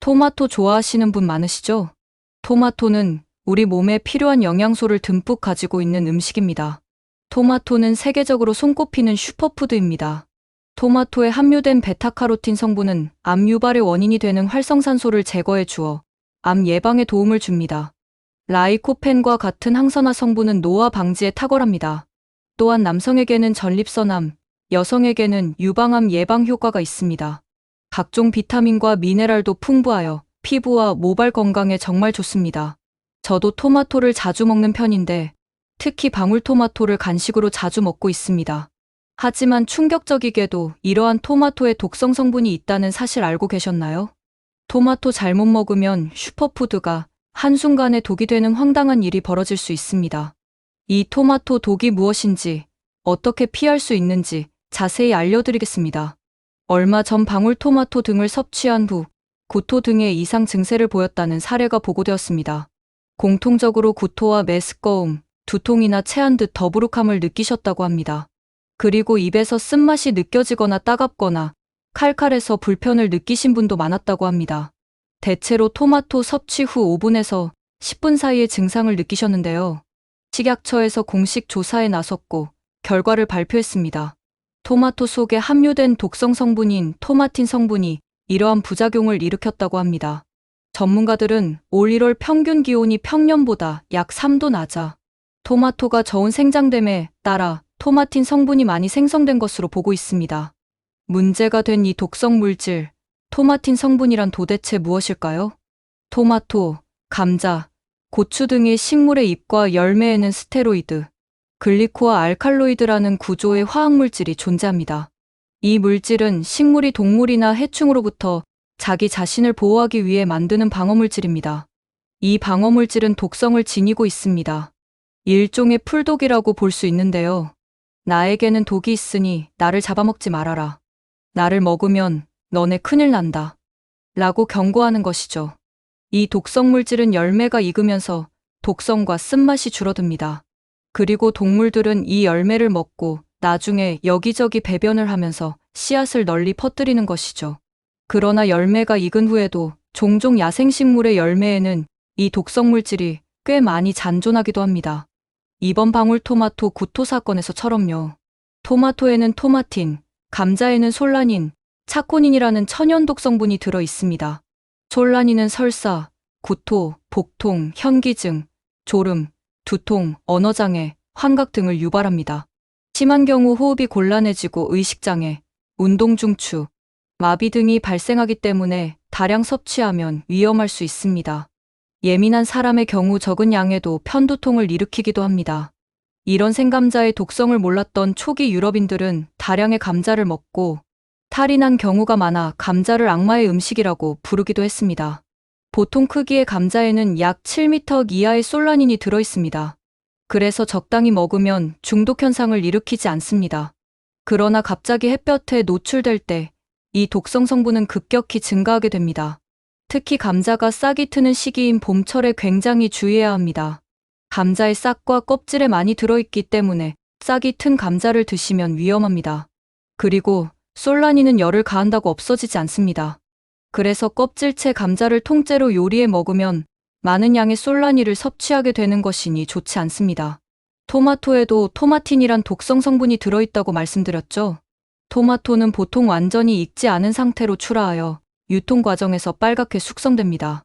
토마토 좋아하시는 분 많으시죠? 토마토는 우리 몸에 필요한 영양소를 듬뿍 가지고 있는 음식입니다. 토마토는 세계적으로 손꼽히는 슈퍼푸드입니다. 토마토에 함유된 베타카로틴 성분은 암 유발의 원인이 되는 활성산소를 제거해 주어 암 예방에 도움을 줍니다. 라이코펜과 같은 항산화 성분은 노화 방지에 탁월합니다. 또한 남성에게는 전립선암, 여성에게는 유방암 예방 효과가 있습니다. 각종 비타민과 미네랄도 풍부하여 피부와 모발 건강에 정말 좋습니다. 저도 토마토를 자주 먹는 편인데 특히 방울토마토를 간식으로 자주 먹고 있습니다. 하지만 충격적이게도 이러한 토마토에 독성 성분이 있다는 사실 알고 계셨나요? 토마토 잘못 먹으면 슈퍼푸드가 한순간에 독이 되는 황당한 일이 벌어질 수 있습니다. 이 토마토 독이 무엇인지, 어떻게 피할 수 있는지 자세히 알려드리겠습니다. 얼마 전 방울토마토 등을 섭취한 후 구토 등의 이상 증세를 보였다는 사례가 보고되었습니다. 공통적으로 구토와 메스꺼움, 두통이나 체한 듯 더부룩함을 느끼셨다고 합니다. 그리고 입에서 쓴맛이 느껴지거나 따갑거나 칼칼해서 불편을 느끼신 분도 많았다고 합니다. 대체로 토마토 섭취 후 5분에서 10분 사이에 증상을 느끼셨는데요. 식약처에서 공식 조사에 나섰고 결과를 발표했습니다. 토마토 속에 함유된 독성 성분인 토마틴 성분이 이러한 부작용을 일으켰다고 합니다. 전문가들은 올 1월 평균 기온이 평년보다 약 3도 낮아 토마토가 저온 생장됨에 따라 토마틴 성분이 많이 생성된 것으로 보고 있습니다. 문제가 된 이 독성 물질, 토마틴 성분이란 도대체 무엇일까요? 토마토, 감자, 고추 등의 식물의 잎과 열매에는 스테로이드, 글리코와 알칼로이드라는 구조의 화학물질이 존재합니다. 이 물질은 식물이 동물이나 해충으로부터 자기 자신을 보호하기 위해 만드는 방어물질입니다. 이 방어물질은 독성을 지니고 있습니다. 일종의 풀독이라고 볼 수 있는데요. 나에게는 독이 있으니 나를 잡아먹지 말아라. 나를 먹으면 너네 큰일 난다. 라고 경고하는 것이죠. 이 독성 물질은 열매가 익으면서 독성과 쓴맛이 줄어듭니다. 그리고 동물들은 이 열매를 먹고 나중에 여기저기 배변을 하면서 씨앗을 널리 퍼뜨리는 것이죠. 그러나 열매가 익은 후에도 종종 야생식물의 열매에는 이 독성 물질이 꽤 많이 잔존하기도 합니다. 이번 방울토마토 구토 사건에서처럼요. 토마토에는 토마틴, 감자에는 솔라닌, 차코닌이라는 천연 독성분이 들어 있습니다. 솔라닌은 설사, 구토, 복통, 현기증, 졸음, 두통, 언어장애, 환각 등을 유발합니다. 심한 경우 호흡이 곤란해지고 의식장애, 운동중추, 마비 등이 발생하기 때문에 다량 섭취하면 위험할 수 있습니다. 예민한 사람의 경우 적은 양에도 편두통을 일으키기도 합니다. 이런 생감자의 독성을 몰랐던 초기 유럽인들은 다량의 감자를 먹고 탈이 난 경우가 많아 감자를 악마의 음식이라고 부르기도 했습니다. 보통 크기의 감자에는 약 7m 이하의 솔라닌이 들어있습니다. 그래서 적당히 먹으면 중독 현상을 일으키지 않습니다. 그러나 갑자기 햇볕에 노출될 때 이 독성 성분은 급격히 증가하게 됩니다. 특히 감자가 싹이 트는 시기인 봄철에 굉장히 주의해야 합니다. 감자의 싹과 껍질에 많이 들어있기 때문에 싹이 튼 감자를 드시면 위험합니다. 그리고 솔라닌은 열을 가한다고 없어지지 않습니다. 그래서 껍질째 감자를 통째로 요리해 먹으면 많은 양의 솔라닌을 섭취하게 되는 것이니 좋지 않습니다. 토마토에도 토마틴이란 독성 성분이 들어있다고 말씀드렸죠. 토마토는 보통 완전히 익지 않은 상태로 출하하여 유통 과정에서 빨갛게 숙성됩니다.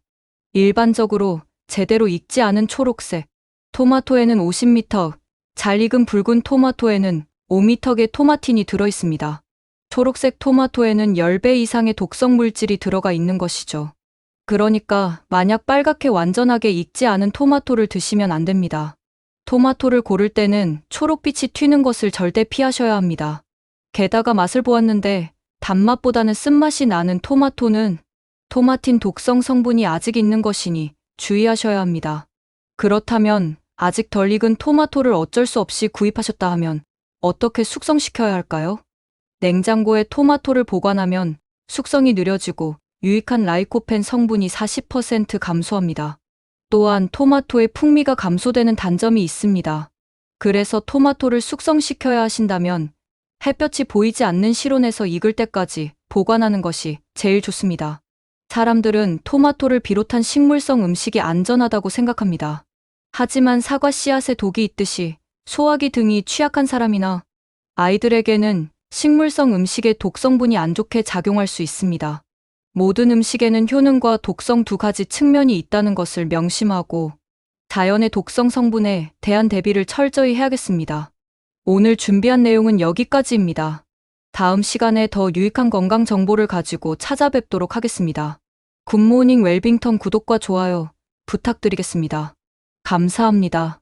일반적으로 제대로 익지 않은 초록색 토마토에는 50m, 잘 익은 붉은 토마토에는 5m의 토마틴이 들어있습니다. 초록색 토마토에는 10배 이상의 독성 물질이 들어가 있는 것이죠. 그러니까 만약 빨갛게 완전하게 익지 않은 토마토를 드시면 안 됩니다. 토마토를 고를 때는 초록빛이 튀는 것을 절대 피하셔야 합니다. 게다가 맛을 보았는데 단맛보다는 쓴맛이 나는 토마토는 토마틴 독성 성분이 아직 있는 것이니 주의하셔야 합니다. 그렇다면 아직 덜 익은 토마토를 어쩔 수 없이 구입하셨다 하면 어떻게 숙성시켜야 할까요? 냉장고에 토마토를 보관하면 숙성이 느려지고 유익한 라이코펜 성분이 40% 감소합니다. 또한 토마토의 풍미가 감소되는 단점이 있습니다. 그래서 토마토를 숙성시켜야 하신다면 햇볕이 보이지 않는 실온에서 익을 때까지 보관하는 것이 제일 좋습니다. 사람들은 토마토를 비롯한 식물성 음식이 안전하다고 생각합니다. 하지만 사과 씨앗에 독이 있듯이 소화기 등이 취약한 사람이나 아이들에게는 식물성 음식의 독성분이 안 좋게 작용할 수 있습니다. 모든 음식에는 효능과 독성 두 가지 측면이 있다는 것을 명심하고 자연의 독성 성분에 대한 대비를 철저히 해야겠습니다. 오늘 준비한 내용은 여기까지입니다. 다음 시간에 더 유익한 건강 정보를 가지고 찾아뵙도록 하겠습니다. 굿모닝 웰빙턴 구독과 좋아요 부탁드리겠습니다. 감사합니다.